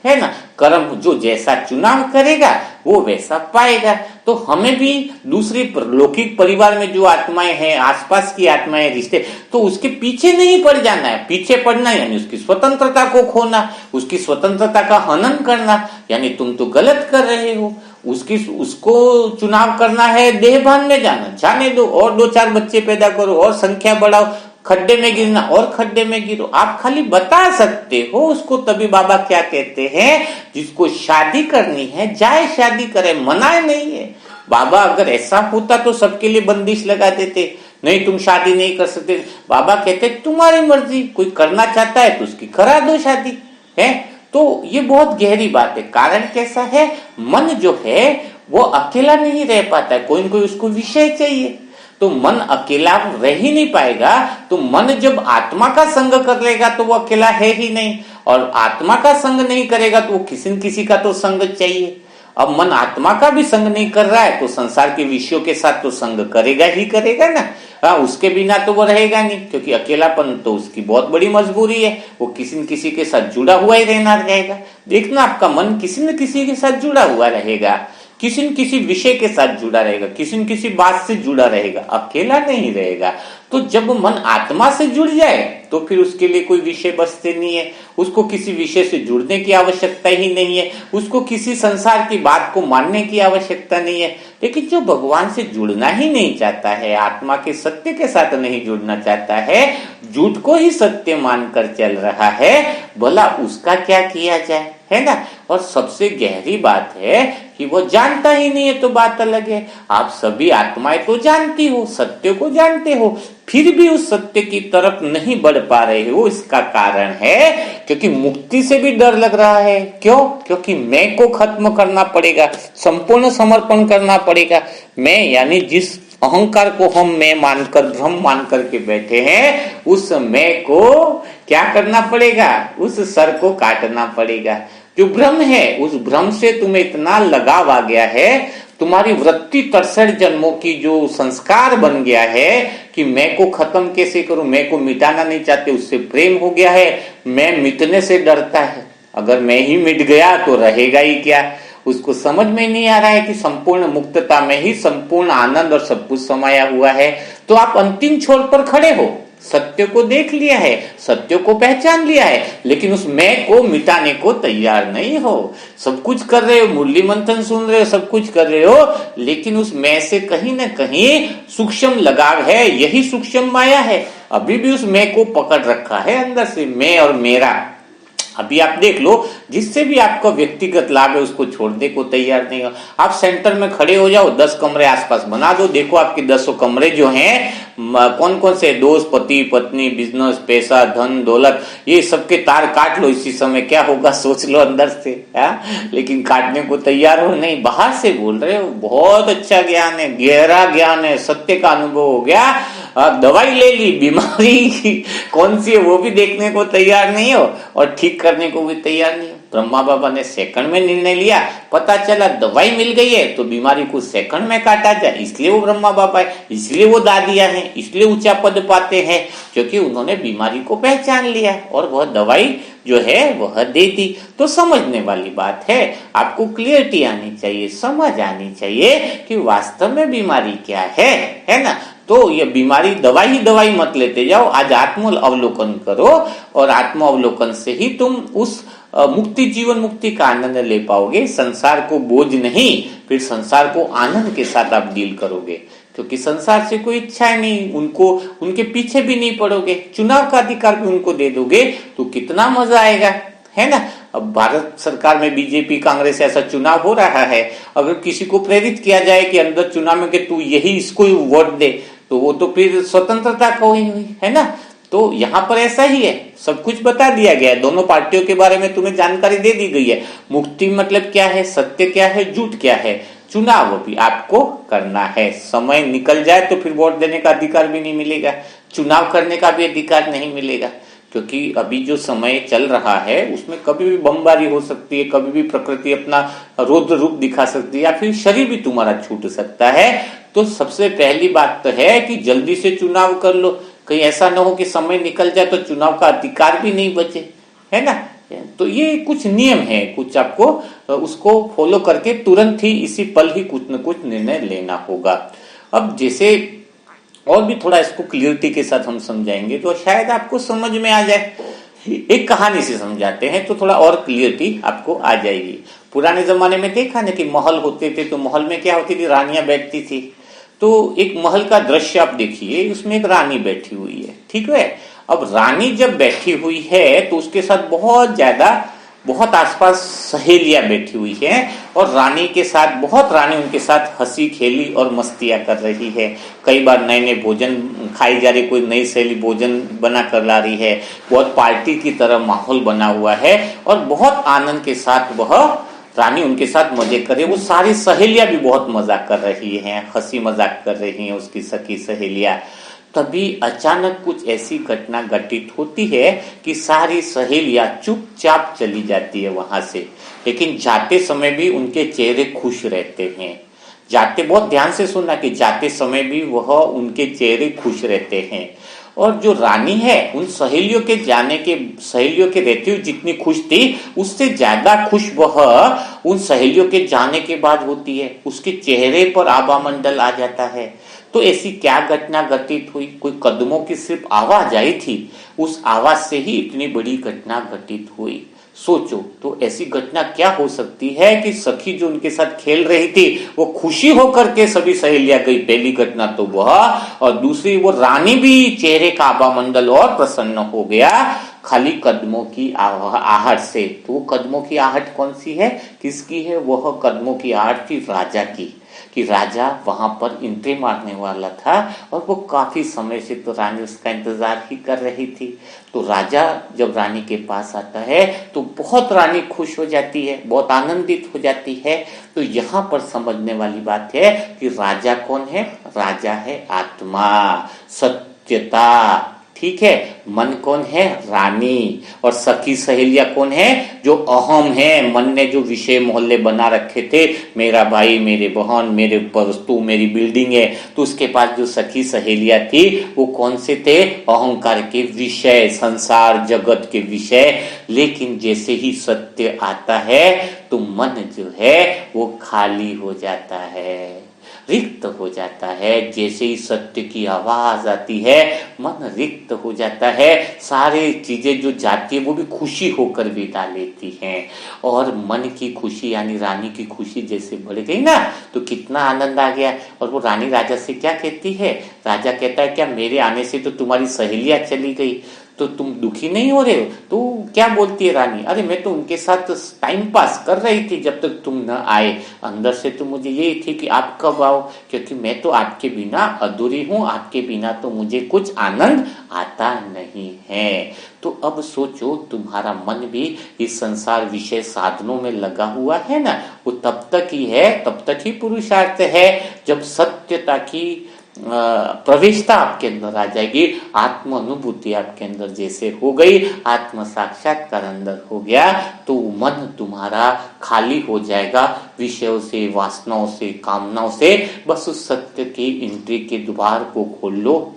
है ना। कर्म जो जैसा चुनाव करेगा वो वैसा पाएगा। तो हमें भी दूसरी लौकिक परिवार में जो आत्माएं हैं, आसपास की आत्माएं, रिश्ते, तो उसके पीछे नहीं पड़ जाना है। पीछे पड़ना यानी उसकी स्वतंत्रता को खोना, उसकी स्वतंत्रता का हनन करना, यानी तुम तो गलत कर रहे हो। उसको चुनाव करना है देहभान में जाना, जाने दो, और 2-4 बच्चे पैदा करो और संख्या बढ़ाओ, खड्डे में गिरना और खड्डे में गिरो। आप खाली बता सकते हो उसको। तभी बाबा क्या कहते हैं, जिसको शादी करनी है जाए शादी करे, मनाए नहीं है। बाबा अगर ऐसा होता तो सबके लिए बंदिश लगा देते, नहीं तुम शादी नहीं कर सकते। बाबा कहते तुम्हारी मर्जी, कोई करना चाहता है तो उसकी करा दो शादी, है। तो ये बहुत गहरी बात है। कारण कैसा है? मन जो है वो अकेला नहीं रह पाता है, कोई न कोई उसको विषय चाहिए। तो मन अकेला रह ही नहीं पाएगा। तो मन जब आत्मा का संग कर लेगा तो वो अकेला है ही नहीं, और आत्मा का संग नहीं करेगा तो वो किसी न किसी का तो संग चाहिए। अब मन आत्मा का भी संग नहीं कर रहा है तो संसार के विषयों के साथ तो संग करेगा ही करेगा ना। हाँ, उसके बिना तो वो रहेगा नहीं, क्योंकि अकेलापन तो उसकी बहुत बड़ी मजबूरी है। वो किसी न किसी के साथ जुड़ा हुआ ही रहना रहेगा। देखना, आपका मन किसी न किसी के साथ जुड़ा हुआ रहेगा, किसी न किसी विषय के साथ जुड़ा रहेगा, किसी न किसी बात से जुड़ा रहेगा, अकेला नहीं रहेगा। तो जब मन आत्मा से जुड़ जाए तो फिर उसके लिए कोई विषय बचते नहीं है, उसको किसी विषय से जुड़ने की आवश्यकता ही नहीं है, उसको किसी संसार की बात को मानने की आवश्यकता नहीं है। लेकिन जो भगवान से जुड़ना ही नहीं चाहता है, आत्मा के सत्य के साथ नहीं जुड़ना चाहता है, झूठ को ही सत्य मानकर चल रहा है, भला उसका क्या किया जाए, है ना। और सबसे गहरी बात है कि वो जानता ही नहीं है तो बात अलग है। आप सभी आत्माएं तो जानती हो, सत्य को जानते हो, फिर भी उस सत्य की तरफ नहीं बढ़ पा रहे हो। इसका कारण है क्योंकि मुक्ति से भी डर लग रहा है। क्यों? क्योंकि मैं को खत्म करना पड़ेगा, संपूर्ण समर्पण करना पड़ेगा। मैं यानी जिस अहंकार को हम मैं मानकर, भ्रम मानकर के बैठे हैं, उस मैं को क्या करना पड़ेगा? उस सर को काटना पड़ेगा। जो भ्रम है, उस भ्रम से तुम्हें इतना लगाव आ गया है, तुम्हारी वृत्ति 63 जन्मों की जो संस्कार बन गया है कि मैं को खत्म कैसे करूं, मैं को मिटाना नहीं चाहते, उससे प्रेम हो गया है। मैं मिटने से डरता है, अगर मैं ही मिट गया तो रहेगा ही क्या। उसको समझ में नहीं आ रहा है कि संपूर्ण मुक्तता में ही संपूर्ण आनंद और सब कुछ समाया हुआ है। तो आप अंतिम छोर पर खड़े हो, सत्य को देख लिया है, सत्य को पहचान लिया है, लेकिन उस मैं को मिटाने को तैयार नहीं हो। सब कुछ कर रहे हो, मुरली मंथन सुन रहे हो, सब कुछ कर रहे हो, लेकिन उस मैं से कहीं ना कहीं सूक्ष्म लगाव है। यही सूक्ष्म माया है, अभी भी उस मैं को पकड़ रखा है अंदर से, मैं और मेरा। अभी आप देख लो, जिससे भी आपका व्यक्तिगत लाभ है उसको छोड़ने को तैयार नहीं हो। आप सेंटर में खड़े हो जाओ, 10 कमरे आसपास बना दो, देखो आपके 10 कमरे जो हैं कौन कौन से, दोस्त, पति पत्नी, बिजनेस, पैसा, धन दौलत, ये सबके तार काट लो इसी समय, क्या होगा सोच लो अंदर से। लेकिन काटने को तैयार हो नहीं, बाहर से बोल रहे हो बहुत अच्छा ज्ञान है, गहरा ज्ञान है, सत्य का अनुभव हो गया, दवाई ले ली, बीमारी कौन सी है वो भी देखने को तैयार नहीं हो और ठीक करने को भी तैयार नहीं हो। ब्रह्मा बाबा ने सेकंड में निर्णय लिया, पता चला दवाई मिल गई है तो बीमारी को सेकंड में काटा जाए, इसलिए वो ब्रह्मा बाबा है, इसलिए वो दादियां हैं, इसलिए ऊंचा पद पाते हैं, क्योंकि उन्होंने बीमारी को पहचान लिया और वह दवाई जो है वह दे दी। तो समझने वाली बात है, आपको क्लियरिटी आनी चाहिए, समझ आनी चाहिए कि वास्तव में बीमारी क्या है ना। तो ये बीमारी दवाई ही दवाई मत लेते जाओ, आज आत्म अवलोकन करो और आत्म अवलोकन से ही तुम उस मुक्ति, जीवन मुक्ति का आनंद ले पाओगे। संसार को बोझ नहीं, फिर संसार को आनंद के साथ आप डील करोगे, क्योंकि संसार से कोई इच्छा नहीं, उनको उनके पीछे भी नहीं पड़ोगे, चुनाव का अधिकार भी उनको दे दोगे तो कितना मजा आएगा, है ना। अब भारत सरकार में बीजेपी कांग्रेस ऐसा चुनाव हो रहा है, अगर किसी को प्रेरित किया जाए कि अंदर चुनाव में कि तू यही इसको वोट दे, तो वो तो फिर स्वतंत्रता खोई हुई, है ना। तो यहाँ पर ऐसा ही है, सब कुछ बता दिया गया है, दोनों पार्टियों के बारे में तुम्हें जानकारी दे दी गई है। मुक्ति मतलब क्या है, सत्य क्या है, झूठ क्या है, चुनाव भी आपको करना है। समय निकल जाए तो फिर वोट देने का अधिकार भी नहीं मिलेगा, चुनाव करने का भी अधिकार नहीं मिलेगा, क्योंकि अभी जो समय चल रहा है उसमें कभी भी बमबारी हो सकती है, कभी भी प्रकृति अपना रौद्र रूप दिखा सकती है, या फिर शरीर भी तुम्हारा छूट सकता है। तो सबसे पहली बात तो है कि जल्दी से चुनाव कर लो, कहीं ऐसा ना हो कि समय निकल जाए तो चुनाव का अधिकार भी नहीं बचे, है ना। तो ये कुछ नियम है, कुछ आपको उसको फॉलो करके तुरंत ही इसी पल ही कुछ न कुछ निर्णय लेना होगा। अब जैसे और भी थोड़ा इसको क्लियरिटी के साथ हम समझाएंगे तो शायद आपको समझ में आ जाए। एक कहानी से समझाते हैं तो थोड़ा और क्लियरिटी आपको आ जाएगी। पुराने जमाने में देखा ना कि महल होते थे, तो महल में क्या होती थी, रानियां बैठती थी। तो एक महल का दृश्य आप देखिए, उसमें एक रानी बैठी हुई है, ठीक है। अब रानी जब बैठी हुई है तो उसके साथ बहुत आसपास सहेलियां बैठी हुई हैं और रानी उनके साथ हंसी खेली और मस्तियां कर रही है। कई बार नए नए भोजन खाई जा रही, कोई नई शैली भोजन बना कर ला रही है, बहुत पार्टी की तरह माहौल बना हुआ है और बहुत आनंद के साथ वह रानी उनके साथ मजे करे। वो सारी सहेलियां भी बहुत मजाक कर रही हैं, हंसी मजाक कर रही हैं उसकी सखी सहेलियां। तभी अचानक कुछ ऐसी घटना घटित होती है कि सारी सहेलियां चुपचाप चली जाती है वहां से, लेकिन जाते समय भी उनके चेहरे खुश रहते हैं। जाते, बहुत ध्यान से सुनना कि जाते समय भी वह उनके चेहरे खुश रहते हैं। और जो रानी है उन सहेलियों के रहते हुए जितनी खुश थी, उससे ज्यादा खुश वह उन सहेलियों के जाने के बाद होती है। उसके चेहरे पर आभा मंडल आ जाता है। तो ऐसी क्या घटना घटित हुई, कोई कदमों की सिर्फ आवाज आई थी, उस आवाज से ही इतनी बड़ी घटना घटित हुई। सोचो तो ऐसी घटना क्या हो सकती है कि सखी जो उनके साथ खेल रही थी वो खुशी होकर के सभी सहेलियां गई, पहली घटना तो वह, और दूसरी वो रानी भी चेहरे का आभा मंडल और प्रसन्न हो गया खाली कदमों की आहट से। तो कदमों की आहट कौन सी है, किसकी है, वह कदमों की आहट थी राजा की, कि राजा वहां पर एंट्री मारने वाला था और वो काफी समय से तो रानी उसका इंतजार ही कर रही थी। तो राजा जब रानी के पास आता है तो बहुत रानी खुश हो जाती है, बहुत आनंदित हो जाती है। तो यहाँ पर समझने वाली बात है कि राजा कौन है, राजा है आत्मा, सत्यता, ठीक है। मन कौन है, रानी, और सखी सहेलियां कौन है, जो अहम है। मन ने जो विषय मोहल्ले बना रखे थे, मेरा भाई, मेरे बहन, मेरे वस्तु, मेरी बिल्डिंग है, तो उसके पास जो सखी सहेलियां थी वो कौन से थे, अहंकार के विषय, संसार जगत के विषय। लेकिन जैसे ही सत्य आता है तो मन जो है वो खाली हो जाता है, रिक्त हो जाता है। जैसे ही सत्य की आवाज आती है मन रिक्त हो जाता है, सारी चीजें जो जाती है वो भी खुशी होकर बिता लेती हैं। और मन की खुशी यानी रानी की खुशी जैसे बढ़ गई ना तो कितना आनंद आ गया। और वो रानी राजा से क्या कहती है, राजा कहता है क्या मेरे आने से तो तुम्हारी सहेलियां चली गई, तो तुम दुखी नहीं हो रहे हो। तो क्या बोलती है रानी, अरे मैं तो उनके साथ टाइम पास कर रही थी जब तक तुम न आए। अंदर से तो मुझे ये थी कि आप कब आओ, क्योंकि मैं तो आपके बिना अधूरी हूं, आपके बिना तो मुझे कुछ आनंद आता नहीं है। तो अब सोचो तुम्हारा मन भी इस संसार विषय साधनों में लगा हुआ है ना, वो तब तक ही है, तब तक ही पुरुषार्थ है जब सत्यता की प्रवेशता आपके अंदर आ जाएगी, आत्म अनुभूति आपके अंदर जैसे हो गई, आत्म साक्षात्कार अंदर हो गया, तो मन तुम्हारा खाली हो जाएगा विषयों से, वासनाओं से, कामनाओं से। बस उस सत्य की एंट्री के द्वार को खोल लो,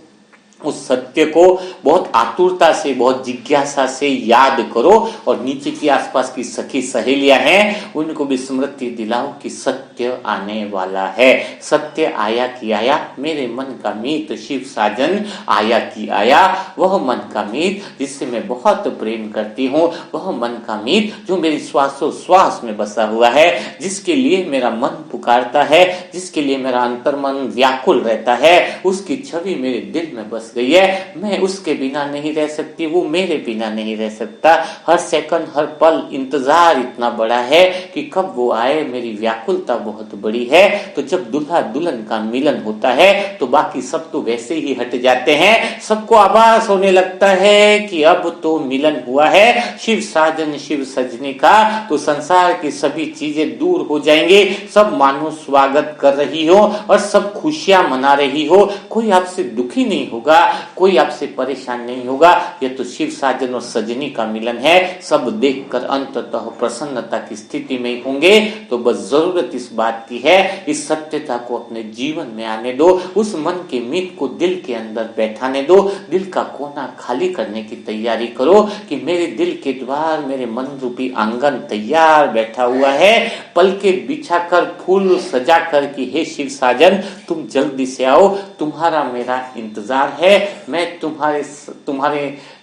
उस सत्य को बहुत आतुरता से, बहुत जिज्ञासा से याद करो, और नीचे की आसपास की सखी सहेलियां हैं उनको भी स्मृति दिलाओ कि सत्य आने वाला है। सत्य आया कि आया, मेरे मन का मीत शिव साजन आया कि आया। वह मन का मीत जिससे मैं बहुत प्रेम करती हूँ, वह मन का मीत जो मेरी श्वासोश्वास में बसा हुआ है, जिसके लिए मेरा मन पुकारता है, जिसके लिए मेरा अंतर्मन व्याकुल रहता है, उसकी छवि मेरे दिल में बस गई है। मैं उसके बिना नहीं रह सकती, वो मेरे बिना नहीं रह सकता। हर सेकंड, हर पल इंतजार इतना बड़ा है कि कब वो आए, मेरी व्याकुलता बहुत बड़ी है। तो जब दूल्हा दुल्हन का मिलन होता है तो बाकी सब तो वैसे ही हट जाते हैं, सबको आभास होने लगता है कि अब तो मिलन हुआ है शिव साजन शिव सजने का, तो संसार की सभी चीजें दूर हो जाएंगे, सब मानो स्वागत कर रही हो और सब खुशियां मना रही हो, कोई आपसे दुखी नहीं होगा, कोई आपसे परेशान नहीं होगा। यह तो शिव साजन और सजनी का मिलन है। सब देखकर अंततः प्रसन्नता की स्थिति में होंगे। तो बस जरूरत इस बात की है, इस सत्यता को अपने जीवन में आने दो, उस मन के मीत को दिल के अंदर बैठाने दो, दिल का कोना खाली करने की तैयारी करो कि मेरे दिल के द्वार, मेरे मन रूपी आंगन तैयार बैठा हुआ है, पलके बिछाकर फूल सजा कर कि हे शिव साजन तुम जल्दी से आओ, तुम्हारा मेरा इंतजार है, मैं तुम्हारे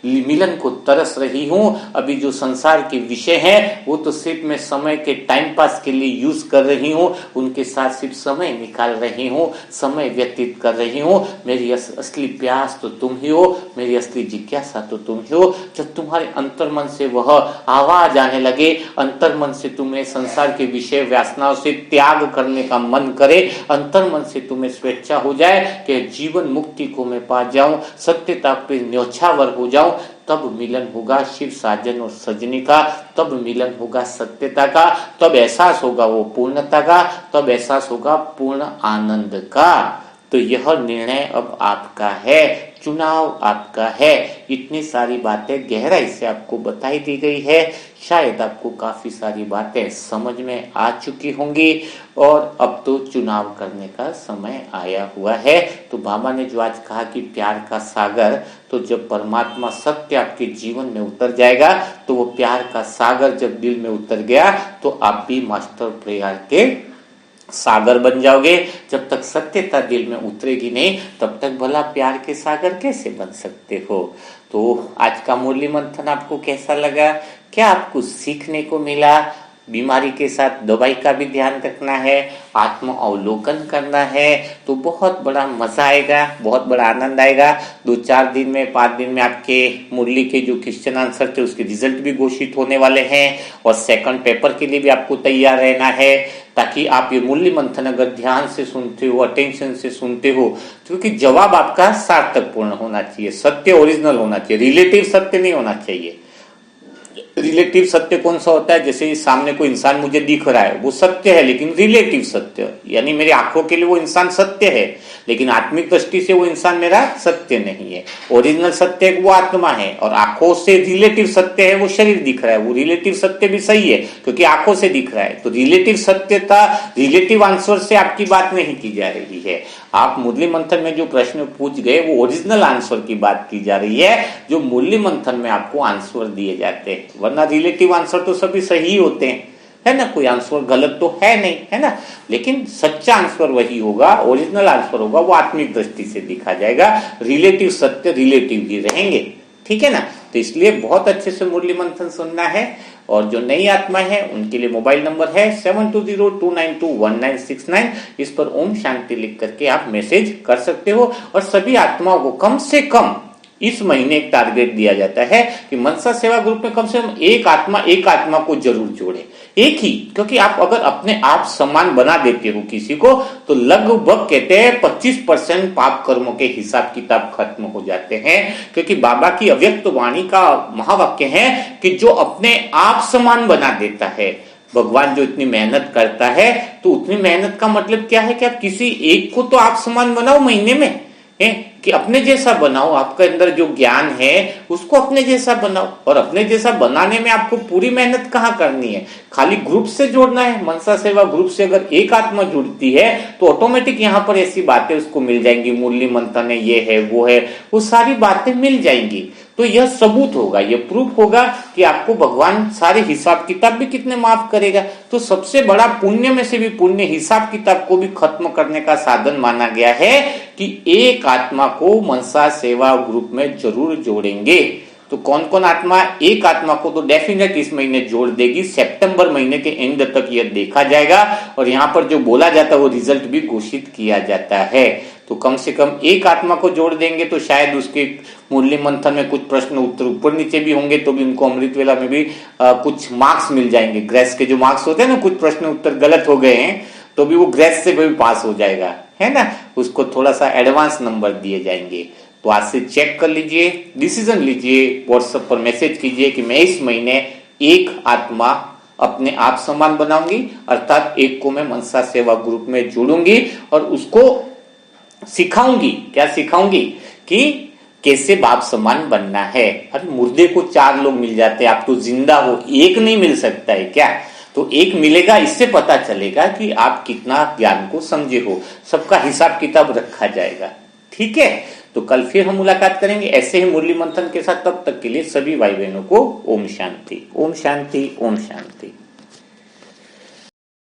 मिलन को तरस रही हूं। अभी जो संसार के विषय हैं वो तो सिर्फ मैं समय के टाइम पास के लिए यूज कर रही हूं, उनके साथ सिर्फ समय निकाल रही हूं, समय व्यतीत कर रही हूं। मेरी असली प्यास तो तुम ही हो, मेरी असली जिज्ञासा तो तुम ही हो। जब तुम्हारे अंतर्मन से वह आवाज आने लगे, अंतर्मन से तुम्हें संसार के विषय वासनाओं से त्याग करने का मन करे, अंतर्मन से तुम्हें स्वेच्छा हो जाए कि जीवन मुक्ति को मैं पा जाऊं, सत्यता पे न्योछावर हो जाऊं, तब मिलन होगा शिव साजन और सजनी का, तब मिलन होगा सत्यता का, तब एहसास होगा वो पूर्णता का, तब एहसास होगा पूर्ण आनंद का। तो यह निर्णय अब आपका है, चुनाव आपका है। इतनी सारी बातें गहराई से आपको बताई दी गई है, शायद आपको काफी सारी बातें समझ में आ चुकी होंगी, और अब तो चुनाव करने का समय आया हुआ है। तो बाबा ने जो आज कहा कि प्यार का सागर, तो जब परमात्मा सत्य आपके जीवन में उतर जाएगा, तो वो प्यार का सागर जब दिल में उतर गया तो आप भी मास्टर प्रेयर के सागर बन जाओगे। जब तक सत्यता दिल में उतरेगी नहीं, तब तक भला प्यार के सागर कैसे बन सकते हो। तो आज का मुरली मंथन आपको कैसा लगा, क्या आपको सीखने को मिला? बीमारी के साथ दवाई का भी ध्यान रखना है, आत्म अवलोकन करना है, तो बहुत बड़ा मजा आएगा, बहुत बड़ा आनंद आएगा। 2-4 दिन में, 5 दिन में आपके मुरली के जो क्वेश्चन आंसर थे उसके रिजल्ट भी घोषित होने वाले हैं, और सेकंड पेपर के लिए भी आपको तैयार रहना है, ताकि आप ये मुरली मंथन अगर ध्यान से सुनते हो, अटेंशन से सुनते हो, क्योंकि जवाब आपका सार्थकपूर्ण होना चाहिए, सत्य ओरिजिनल होना चाहिए, रिलेटिव सत्य नहीं होना चाहिए। रिलेटिव सत्य कौन सा होता है? जैसे सामने कोई इंसान मुझे दिख रहा है, वो सत्य है, लेकिन रिलेटिव सत्य, यानी मेरी आंखों के लिए वो इंसान सत्य है, लेकिन आत्मिक दृष्टि से वो इंसान मेरा सत्य नहीं है। ओरिजिनल सत्य वो आत्मा है, और आंखों से रिलेटिव सत्य है वो शरीर दिख रहा है, वो रिलेटिव सत्य भी सही है क्योंकि आंखों से दिख रहा है। तो रिलेटिव सत्यता, रिलेटिव आंसर से आपकी बात नहीं की जा रही है। आप मुरली मंथन में जो प्रश्न पूछ गए वो ओरिजिनल आंसर की बात की जा रही है, जो मुरली मंथन में आपको आंसर दिए जाते हैं, वरना रिलेटिव आंसर तो सभी सही होते हैं, है ना, कोई आंसर गलत तो है नहीं, है ना, लेकिन सच्चा आंसर वही होगा, ओरिजिनल आंसर होगा, वो आत्मिक दृष्टि से दिखा जाएगा, रिलेटिव सत्य रिलेटिव ही रहेंगे, ठीक है ना। तो इसलिए बहुत अच्छे से मुरली मंथन सुनना है। और जो नई आत्मा है उनके लिए मोबाइल नंबर है 7202921969, इस पर ओम शांति लिख करके आप मैसेज कर सकते हो। और सभी आत्माओं को कम से कम इस महीने एक टारगेट दिया जाता है कि मनसा सेवा ग्रुप में कम से कम एक आत्मा को जरूर जोड़े, एक ही, क्योंकि आप अगर अपने आप समान बना देते हो किसी को, तो लगभग कहते हैं 25% पाप कर्मों के हिसाब किताब खत्म हो जाते हैं। क्योंकि बाबा की अव्यक्त वाणी का महावाक्य है कि जो अपने आप समान बना देता है, भगवान जो इतनी मेहनत करता है, तो उतनी मेहनत का मतलब क्या है कि आप किसी एक को तो आप समान बनाओ महीने में, है कि अपने जैसा बनाओ, आपके अंदर जो ज्ञान है उसको अपने जैसा बनाओ। और अपने जैसा बनाने में आपको पूरी मेहनत कहाँ करनी है, खाली ग्रुप से जोड़ना है। मनसा सेवा ग्रुप से अगर एक आत्मा जुड़ती है तो ऑटोमेटिक यहाँ पर ऐसी बातें उसको मिल जाएंगी, मुरली मंथन है, ये है वो है, वो सारी बातें मिल जाएंगी। तो यह सबूत होगा, यह प्रूफ होगा कि आपको भगवान सारे हिसाब किताब भी कितने माफ करेगा। तो सबसे बड़ा पुण्य में से भी पुण्य हिसाब किताब को भी खत्म करने का साधन माना गया है कि एक आत्मा को मनसा सेवा ग्रुप में जरूर जोड़ेंगे। तो कौन कौन आत्मा, एक आत्मा को तो डेफिनेट इस महीने जोड़ देगी, सितंबर महीने के एंड तक यह देखा जाएगा। और यहाँ पर जो बोला जाता है वो रिजल्ट भी घोषित किया जाता है। तो कम से कम एक आत्मा को जोड़ देंगे तो शायद उसके मुरली मंथन में कुछ प्रश्न उत्तर ऊपर नीचे भी होंगे तो भी उनको अमृत वेला में भी कुछ मार्क्स मिल जाएंगे। ग्रेस के जो मार्क्स होते हैं ना, कुछ प्रश्न उत्तर गलत हो गए हैं तो भी वो ग्रेस से भी पास हो जाएगा, है ना, उसको थोड़ा सा एडवांस नंबर दिए जाएंगे। तो आज से चेक कर लीजिए, डिसीजन लीजिए, व्हाट्सएप पर मैसेज कीजिए कि मैं इस महीने एक आत्मा अपने आप समान बनाऊंगी, अर्थात एक को मैं मनसा सेवा ग्रुप में जोड़ूंगी और उसको सिखाऊंगी। क्या सिखाऊंगी? कि कैसे बाप समान बनना है। अरे मुर्दे को 4 लोग मिल जाते हैं, आप तो जिंदा हो, एक नहीं मिल सकता है क्या? तो एक मिलेगा, इससे पता चलेगा कि आप कितना ज्ञान को समझे हो। सबका हिसाब किताब रखा जाएगा, ठीक है। तो कल फिर हम मुलाकात करेंगे ऐसे ही मुरली मंथन के साथ। तब तक के लिए सभी भाई बहनों को ओम शांति, ओम शांति, ओम शांति।